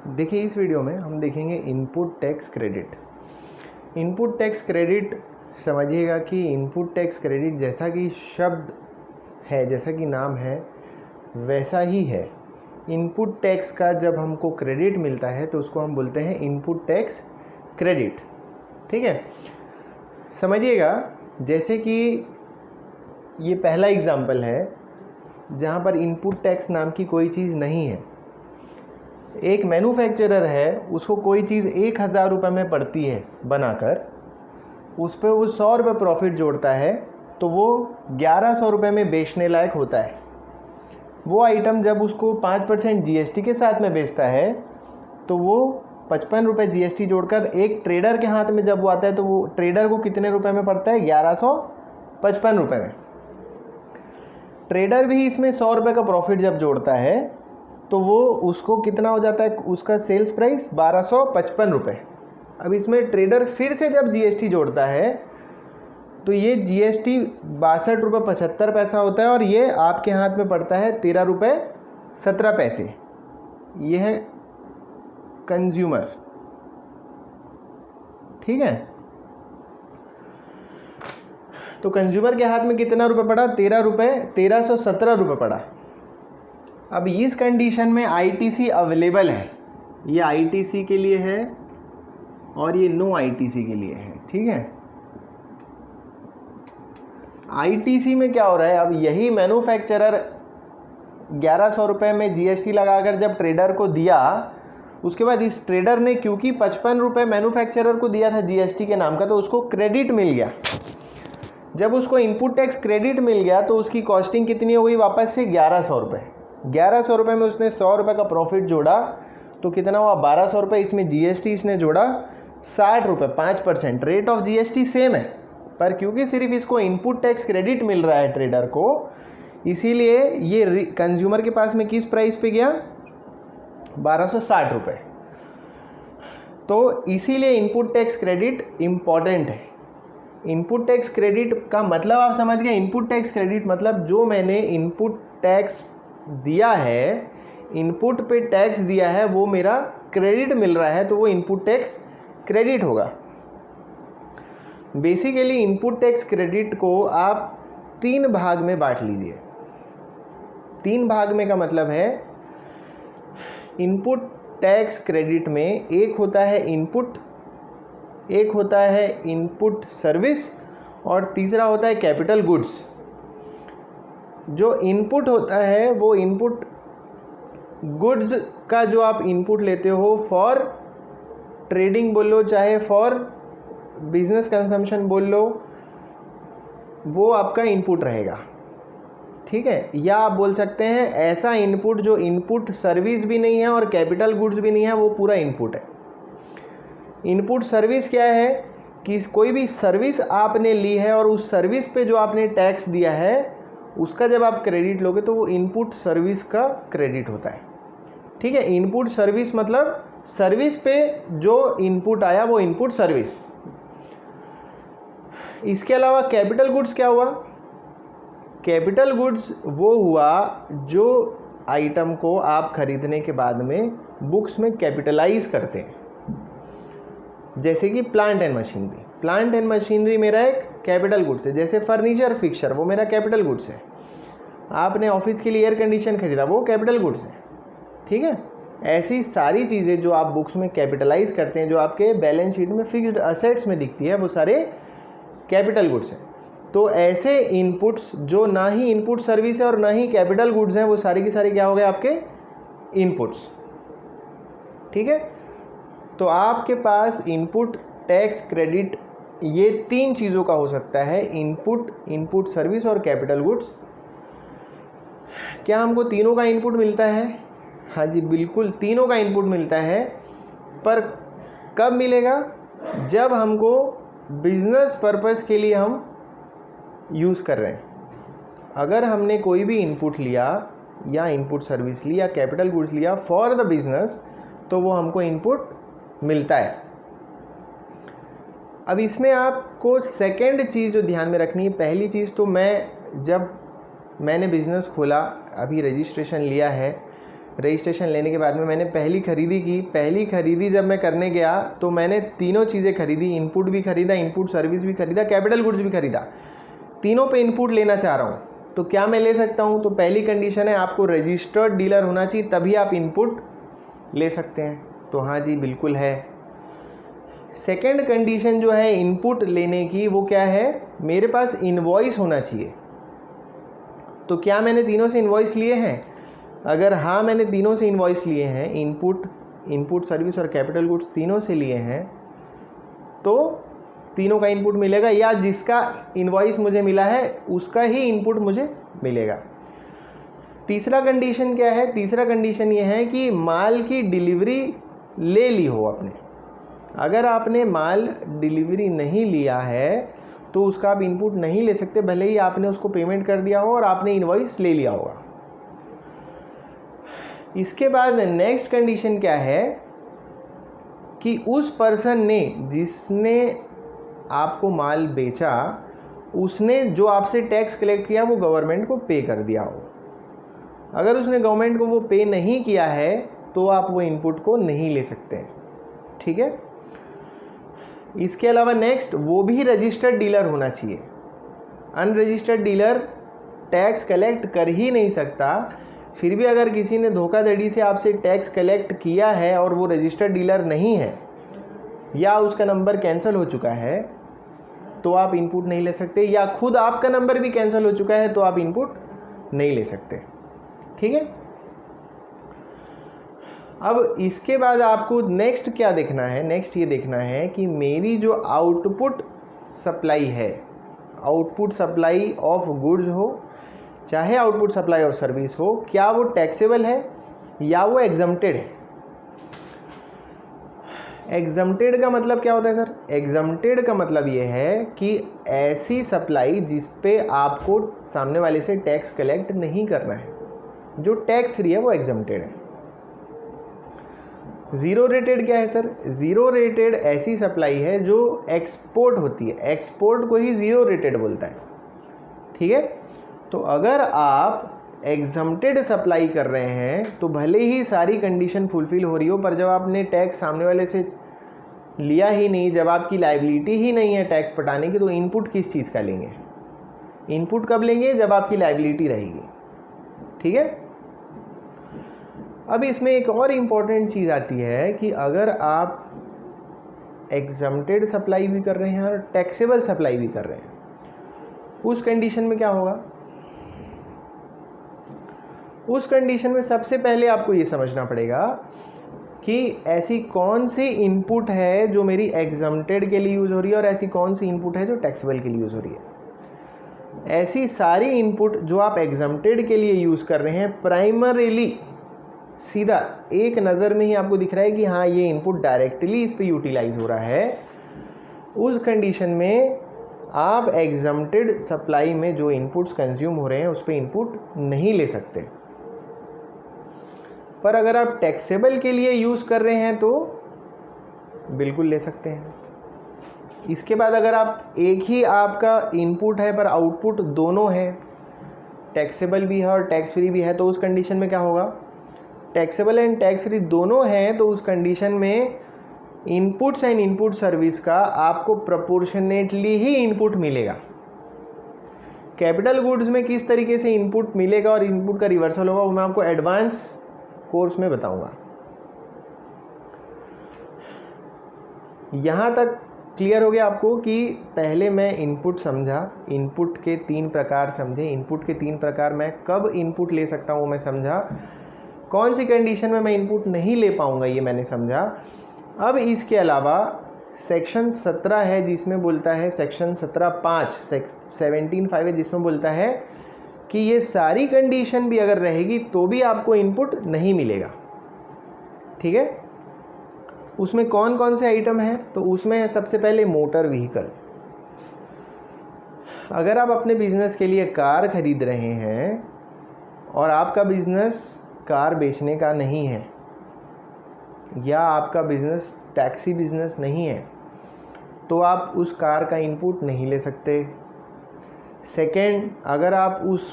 देखिए इस वीडियो में हम देखेंगे input tax credit. Input tax credit समझिएगा कि इनपुट टैक्स क्रेडिट जैसा कि शब्द है, जैसा कि नाम है, वैसा ही है। इनपुट टैक्स का जब हमको क्रेडिट मिलता है तो उसको हम बोलते हैं इनपुट टैक्स क्रेडिट। ठीक है, समझिएगा। जैसे कि ये पहला एग्जाम्पल है जहाँ पर इनपुट टैक्स नाम की कोई चीज़ नहीं है। एक मैन्युफैक्चरर है, उसको कोई चीज़ 1000 रुपये में पड़ती है बनाकर, उस पर वो 100 रुपये प्रॉफिट जोड़ता है तो वो 1100 रुपये में बेचने लायक होता है। वो आइटम जब उसको 5% जीएसटी के साथ में बेचता है तो वो 55 रुपये जीएसटी जोड़कर एक ट्रेडर के हाथ में जब वो आता है तो वो ट्रेडर को कितने रुपए में पड़ता है? 1155 रुपये में। ट्रेडर भी इसमें 100 रुपये का प्रॉफिट जब जोड़ता है तो वो उसको कितना हो जाता है? उसका सेल्स प्राइस 1255 रुपये। अब इसमें ट्रेडर फिर से जब जीएसटी जोड़ता है तो ये जीएसटी 62 रुपये 75 पैसा होता है और ये आपके हाथ में पड़ता है 13 रुपये 17 पैसे। ये है कंज्यूमर। ठीक है, तो कंज्यूमर के हाथ में कितना रुपये पड़ा? 1317 रुपये पड़ा। अब इस कंडीशन में आईटीसी अवेलेबल है। ये आईटीसी के लिए है और ये नो आईटीसी के लिए है। ठीक है, आईटीसी में क्या हो रहा है? अब यही मैन्युफैक्चरर 1100 रुपये में जीएसटी लगाकर जब ट्रेडर को दिया, उसके बाद इस ट्रेडर ने क्योंकि 55 रुपये मैन्युफैक्चरर को दिया था जीएसटी के नाम का, तो उसको क्रेडिट मिल गया। जब उसको इनपुट टैक्स क्रेडिट मिल गया तो उसकी कॉस्टिंग कितनी हो गई? वापस से 1100 रुपये। 1100 रुपये में उसने 100 रुपये का प्रॉफिट जोड़ा तो कितना हुआ? 1200 रुपये। इसमें जीएसटी इसने जोड़ा 60 रुपये, 5%। रेट ऑफ जीएसटी सेम है, पर क्योंकि सिर्फ इसको इनपुट टैक्स क्रेडिट मिल रहा है ट्रेडर को, इसीलिए ये कंज्यूमर के पास में किस प्राइस पे गया? 1260 रुपये। तो इसीलिए इनपुट टैक्स क्रेडिट इम्पॉर्टेंट है। इनपुट टैक्स क्रेडिट का मतलब आप समझ गए। इनपुट टैक्स क्रेडिट मतलब जो मैंने इनपुट टैक्स दिया है, इनपुट पे टैक्स दिया है, वो मेरा क्रेडिट मिल रहा है तो वो इनपुट टैक्स क्रेडिट होगा। बेसिकली इनपुट टैक्स क्रेडिट को आप 3 भाग में बांट लीजिए। 3 भाग में का मतलब है, इनपुट टैक्स क्रेडिट में एक होता है इनपुट, एक होता है इनपुट सर्विस और तीसरा होता है कैपिटल गुड्स। जो इनपुट होता है वो इनपुट गुड्स का जो आप इनपुट लेते हो फॉर ट्रेडिंग बोल लो, चाहे फॉर बिजनेस कंजम्पशन बोल लो, वो आपका इनपुट रहेगा। ठीक है, या आप बोल सकते हैं ऐसा इनपुट जो इनपुट सर्विस भी नहीं है और कैपिटल गुड्स भी नहीं है, वो पूरा इनपुट है। इनपुट सर्विस क्या है कि कोई भी सर्विस आपने ली है और उस सर्विस पे जो आपने टैक्स दिया है उसका जब आप क्रेडिट लोगे तो वो इनपुट सर्विस का क्रेडिट होता है। ठीक है, इनपुट सर्विस मतलब सर्विस पे जो इनपुट आया वो इनपुट सर्विस। इसके अलावा कैपिटल गुड्स क्या हुआ? कैपिटल गुड्स वो हुआ जो आइटम को आप खरीदने के बाद में बुक्स में कैपिटलाइज करते हैं, जैसे कि plant and machinery. Plant and machinery मेरा एक कैपिटल गुड्स है। जैसे फर्नीचर फिक्सर, वो मेरा कैपिटल गुड्स है। आपने ऑफिस के लिए एयर कंडीशन खरीदा, वो कैपिटल गुड्स है। ठीक है, ऐसी सारी चीज़ें जो आप बुक्स में कैपिटलाइज करते हैं, जो आपके बैलेंस शीट में फिक्स्ड असेट्स में दिखती है, वो सारे कैपिटल गुड्स हैं। तो ऐसे इनपुट्स जो ना ही इनपुट सर्विस है और ना ही कैपिटल गुड्स हैं, वो सारे की सारे क्या हो गए? आपके इनपुट्स। ठीक है, तो आपके पास इनपुट टैक्स क्रेडिट ये 3 चीज़ों का हो सकता है, इनपुट, इनपुट सर्विस और कैपिटल गुड्स। क्या हमको तीनों का इनपुट मिलता है? हाँ जी, बिल्कुल तीनों का इनपुट मिलता है। पर कब मिलेगा? जब हमको बिजनेस पर्पस के लिए हम यूज़ कर रहे हैं। अगर हमने कोई भी इनपुट लिया या इनपुट सर्विस ली या कैपिटल गुड्स लिया फॉर द बिजनेस, तो वो हमको इनपुट मिलता है। अब इसमें आपको सेकंड चीज़ जो ध्यान में रखनी है, पहली चीज़ तो जब मैंने बिज़नेस खोला, अभी रजिस्ट्रेशन लिया है, रजिस्ट्रेशन लेने के बाद में मैंने पहली खरीदी की। पहली खरीदी जब मैं करने गया तो मैंने तीनों चीज़ें खरीदी, इनपुट भी खरीदा, इनपुट सर्विस भी खरीदा, कैपिटल गुड्स भी खरीदा। तीनों पे इनपुट लेना चाह रहा हूँ तो क्या मैं ले सकता हूँ? तो पहली कंडीशन है आपको रजिस्टर्ड डीलर होना चाहिए, तभी आप इनपुट ले सकते हैं। तो हाँ जी, बिल्कुल है। सेकेंड कंडीशन जो है इनपुट लेने की, वो क्या है? मेरे पास इनवॉइस होना चाहिए। तो क्या मैंने तीनों से इनवॉइस लिए हैं? अगर हाँ मैंने तीनों से इनवॉइस लिए हैं, इनपुट सर्विस और कैपिटल गुड्स तीनों से लिए हैं, तो तीनों का इनपुट मिलेगा, या जिसका इनवॉइस मुझे मिला है उसका ही इनपुट मुझे मिलेगा। तीसरा कंडीशन क्या है? तीसरा कंडीशन ये है कि माल की डिलीवरी ले ली हो आपने। अगर आपने माल डिलीवरी नहीं लिया है तो उसका आप इनपुट नहीं ले सकते, भले ही आपने उसको पेमेंट कर दिया हो और आपने इनवॉइस ले लिया होगा। इसके बाद नेक्स्ट कंडीशन क्या है कि उस पर्सन ने, जिसने आपको माल बेचा, उसने जो आपसे टैक्स कलेक्ट किया वो गवर्नमेंट को पे कर दिया हो। अगर उसने गवर्नमेंट को वो पे नहीं किया है तो आप वो इनपुट को नहीं ले सकते। ठीक है। इसके अलावा नेक्स्ट, वो भी रजिस्टर्ड डीलर होना चाहिए। अनरजिस्टर्ड डीलर टैक्स कलेक्ट कर ही नहीं सकता। फिर भी अगर किसी ने धोखाधड़ी से आपसे टैक्स कलेक्ट किया है और वो रजिस्टर्ड डीलर नहीं है या उसका नंबर कैंसिल हो चुका है तो आप इनपुट नहीं ले सकते, या खुद आपका नंबर भी कैंसिल हो चुका है तो आप इनपुट नहीं ले सकते। ठीक है। अब इसके बाद आपको नेक्स्ट क्या देखना है? नेक्स्ट ये देखना है कि मेरी जो आउटपुट सप्लाई है, आउटपुट सप्लाई ऑफ गुड्स हो चाहे आउटपुट सप्लाई ऑफ सर्विस हो, क्या वो टैक्सेबल है या वो एग्जम्प्टेड है। एग्जम्प्टेड का मतलब क्या होता है सर? एग्जम्प्टेड का मतलब ये है कि ऐसी सप्लाई जिस पे आपको सामने वाले से टैक्स कलेक्ट नहीं करना है, जो टैक्स फ्री है, वो एग्जम्प्टेड है। ज़ीरो रेटेड क्या है सर? ज़ीरो रेटेड ऐसी सप्लाई है जो एक्सपोर्ट होती है, एक्सपोर्ट को ही ज़ीरो रेटेड बोलता है। ठीक है। तो अगर आप एग्जम्प्टेड सप्लाई कर रहे हैं तो भले ही सारी कंडीशन फुलफिल हो रही हो, पर जब आपने टैक्स सामने वाले से लिया ही नहीं, जब आपकी लायबिलिटी ही नहीं है टैक्स पटाने की, तो इनपुट किस चीज़ का लेंगे? इनपुट कब लेंगे? जब आपकी लायबिलिटी रहेगी। ठीक है। अब इसमें एक और इम्पॉर्टेंट चीज़ आती है कि अगर आप एग्जम्प्टेड सप्लाई भी कर रहे हैं और टैक्सेबल सप्लाई भी कर रहे हैं, उस कंडीशन में क्या होगा? उस कंडीशन में सबसे पहले आपको ये समझना पड़ेगा कि ऐसी कौन सी इनपुट है जो मेरी एग्जम्प्टेड के लिए यूज़ हो रही है और ऐसी कौन सी इनपुट है जो टैक्सेबल के लिए यूज़ हो रही है। ऐसी सारी इनपुट जो आप एग्जम्प्टेड के लिए यूज़ कर रहे हैं, प्राइमरीली सीधा एक नज़र में ही आपको दिख रहा है कि हाँ ये इनपुट डायरेक्टली इस पे यूटिलाइज हो रहा है, उस कंडीशन में आप एग्जम्प्टेड सप्लाई में जो इनपुट्स कंज्यूम हो रहे हैं उस पे इनपुट नहीं ले सकते। पर अगर आप टैक्सेबल के लिए यूज़ कर रहे हैं तो बिल्कुल ले सकते हैं। इसके बाद अगर आप एक ही आपका इनपुट है पर आउटपुट दोनों है, टैक्सेबल भी है और टैक्स फ्री भी है, तो उस कंडीशन में क्या होगा? टैक्सेबल एंड टैक्स फ्री दोनों हैं, तो उस कंडीशन में इनपुट्स एंड इनपुट सर्विस का आपको प्रोपोर्शनेटली ही इनपुट मिलेगा। कैपिटल गुड्स में किस तरीके से इनपुट मिलेगा और इनपुट का रिवर्सल होगा वो मैं आपको एडवांस कोर्स में बताऊंगा। यहाँ तक क्लियर हो गया आपको कि पहले मैं इनपुट समझा, इनपुट के 3 प्रकार समझे, इनपुट के 3 प्रकार मैं कब इनपुट ले सकता हूँ वो मैं समझा, कौन सी कंडीशन में मैं इनपुट नहीं ले पाऊँगा ये मैंने समझा। अब इसके अलावा सेक्शन 17 है जिसमें बोलता है, सेक्शन 17(5) 17(5) है जिसमें बोलता है कि ये सारी कंडीशन भी अगर रहेगी तो भी आपको इनपुट नहीं मिलेगा। ठीक है। उसमें कौन कौन से आइटम हैं? तो उसमें है सबसे पहले मोटर व्हीकल। अगर आप अपने बिजनेस के लिए कार खरीद रहे हैं और आपका बिजनेस कार बेचने का नहीं है या आपका बिजनेस टैक्सी बिजनेस नहीं है तो आप उस कार का इनपुट नहीं ले सकते। सेकंड, अगर आप उस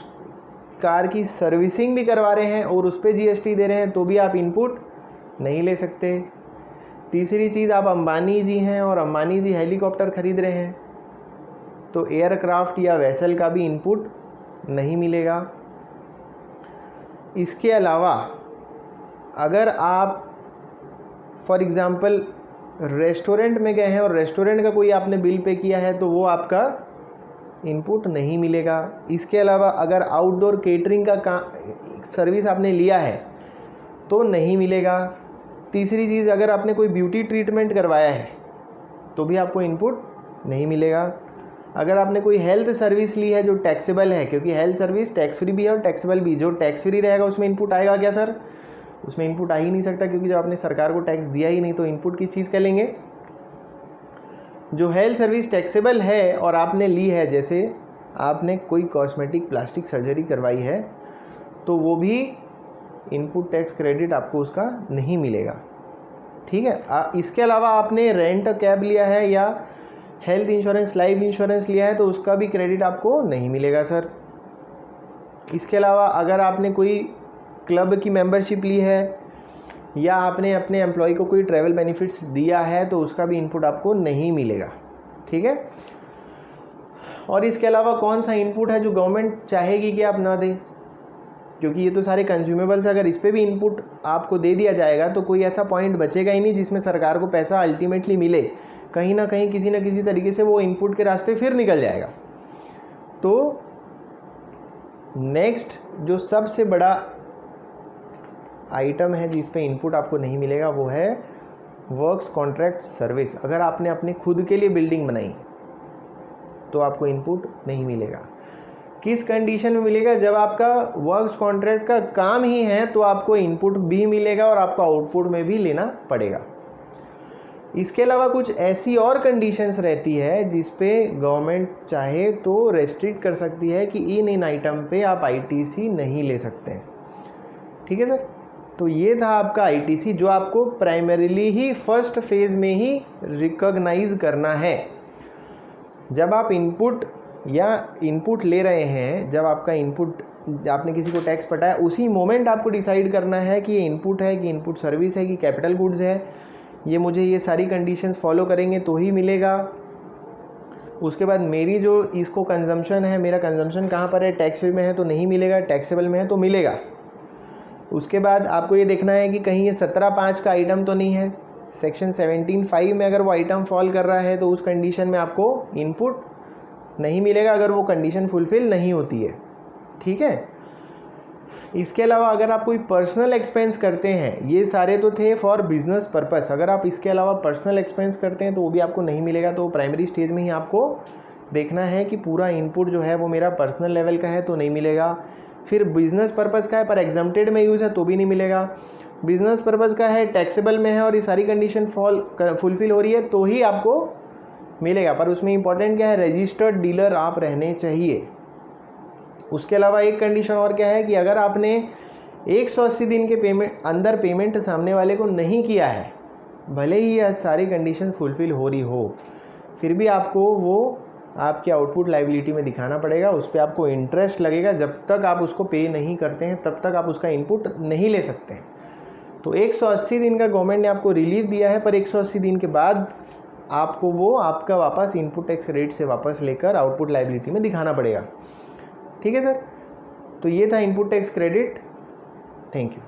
कार की सर्विसिंग भी करवा रहे हैं और उस पर जीएसटी दे रहे हैं तो भी आप इनपुट नहीं ले सकते। तीसरी चीज़, आप अंबानी जी हैं और अंबानी जी हेलीकॉप्टर खरीद रहे हैं तो एयरक्राफ्ट या वेसल का भी इनपुट नहीं मिलेगा। इसके अलावा अगर आप फॉर एग्ज़ाम्पल रेस्टोरेंट में गए हैं और रेस्टोरेंट का कोई आपने बिल पे किया है तो वो आपका इनपुट नहीं मिलेगा। इसके अलावा अगर आउटडोर केटरिंग का सर्विस आपने लिया है तो नहीं मिलेगा। तीसरी चीज़, अगर आपने कोई ब्यूटी ट्रीटमेंट करवाया है तो भी आपको इनपुट नहीं मिलेगा। अगर आपने कोई हेल्थ सर्विस ली है जो टैक्सेबल है, क्योंकि हेल्थ सर्विस टैक्स फ्री भी है और टैक्सेबल भी, जो टैक्स फ्री रहेगा उसमें इनपुट आएगा क्या सर? उसमें इनपुट आ ही नहीं सकता, क्योंकि जब आपने सरकार को टैक्स दिया ही नहीं तो इनपुट किस चीज़ का लेंगे? जो हेल्थ सर्विस टैक्सेबल है और आपने ली है, जैसे आपने कोई कॉस्मेटिक प्लास्टिक सर्जरी करवाई है तो वो भी इनपुट टैक्स क्रेडिट आपको उसका नहीं मिलेगा। ठीक है। इसके अलावा आपने रेंट कैब लिया है या हेल्थ इंश्योरेंस, लाइफ इंश्योरेंस लिया है तो उसका भी क्रेडिट आपको नहीं मिलेगा सर। इसके अलावा अगर आपने कोई क्लब की मेंबरशिप ली है या आपने अपने एम्प्लॉय को कोई ट्रैवल बेनिफिट्स दिया है तो उसका भी इनपुट आपको नहीं मिलेगा। ठीक है। और इसके अलावा कौन सा इनपुट है जो गवर्नमेंट चाहेगी कि आप ना दें, क्योंकि ये तो सारे कंज्यूमेबल्स, अगर इस पर भी इनपुट आपको दे दिया जाएगा तो कोई ऐसा पॉइंट बचेगा ही नहीं जिसमें सरकार को पैसा अल्टीमेटली मिले। कहीं ना कहीं किसी न किसी तरीके से वो इनपुट के रास्ते फिर निकल जाएगा। तो नेक्स्ट जो सबसे बड़ा आइटम है जिस पे इनपुट आपको नहीं मिलेगा वो है वर्क्स कॉन्ट्रैक्ट सर्विस। अगर आपने अपने खुद के लिए बिल्डिंग बनाई तो आपको इनपुट नहीं मिलेगा। किस कंडीशन में मिलेगा? जब आपका वर्क्स कॉन्ट्रैक्ट का काम ही है तो आपको इनपुट भी मिलेगा और आपको आउटपुट में भी लेना पड़ेगा। इसके अलावा कुछ ऐसी और कंडीशंस रहती है जिस पे गवर्नमेंट चाहे तो रेस्ट्रिक्ट कर सकती है कि इन आइटम पे आप आईटीसी नहीं ले सकते हैं। ठीक है सर। तो ये था आपका आईटीसी जो आपको प्राइमरीली ही फर्स्ट फेज़ में ही रिकॉग्नाइज करना है। जब आप इनपुट ले रहे हैं, जब आपका इनपुट, आपने किसी को टैक्स पटाया, उसी मोमेंट आपको डिसाइड करना है कि ये इनपुट है कि इनपुट सर्विस है कि कैपिटल गुड्स है। ये मुझे ये सारी कंडीशंस फॉलो करेंगे तो ही मिलेगा। उसके बाद मेरी जो इसको कंजम्पशन है, मेरा कंजम्पशन कहाँ पर है? टैक्स फ्री में है तो नहीं मिलेगा, टैक्सेबल में है तो मिलेगा। उसके बाद आपको ये देखना है कि कहीं ये 17(5) का आइटम तो नहीं है। सेक्शन 17(5) में अगर वो आइटम फॉल कर रहा है तो उस कंडीशन में आपको इनपुट नहीं मिलेगा, अगर वो कंडीशन फुलफिल नहीं होती है। ठीक है। इसके अलावा अगर आप कोई पर्सनल एक्सपेंस करते हैं, ये सारे तो थे फॉर बिजनेस पर्पस, अगर आप इसके अलावा पर्सनल एक्सपेंस करते हैं तो वो भी आपको नहीं मिलेगा। तो प्राइमरी स्टेज में ही आपको देखना है कि पूरा इनपुट जो है वो मेरा पर्सनल लेवल का है तो नहीं मिलेगा। फिर बिजनेस पर्पस का है पर एग्जम्प्टेड में यूज़ है तो भी नहीं मिलेगा। बिजनेस पर्पस का है, टैक्सेबल में है और ये सारी कंडीशन फुलफिल हो रही है तो ही आपको मिलेगा। पर उसमें इंपॉर्टेंट क्या है? रजिस्टर्ड डीलर आप रहने चाहिए। उसके अलावा एक कंडीशन और क्या है कि अगर आपने 180 दिन के अंदर पेमेंट सामने वाले को नहीं किया है, भले ही यह सारी कंडीशन फुलफिल हो रही हो, फिर भी आपको वो आपके आउटपुट लायबिलिटी में दिखाना पड़ेगा। उस पर आपको इंटरेस्ट लगेगा। जब तक आप उसको पे नहीं करते हैं तब तक आप उसका इनपुट नहीं ले सकते हैं। तो 180 दिन का गवर्नमेंट ने आपको रिलीफ दिया है, पर 180 दिन के बाद आपको वो आपका वापस इनपुट टैक्स रेट से वापस लेकर आउटपुट लायबिलिटी में दिखाना पड़ेगा। ठीक है सर। तो ये था input tax credit. Thank you.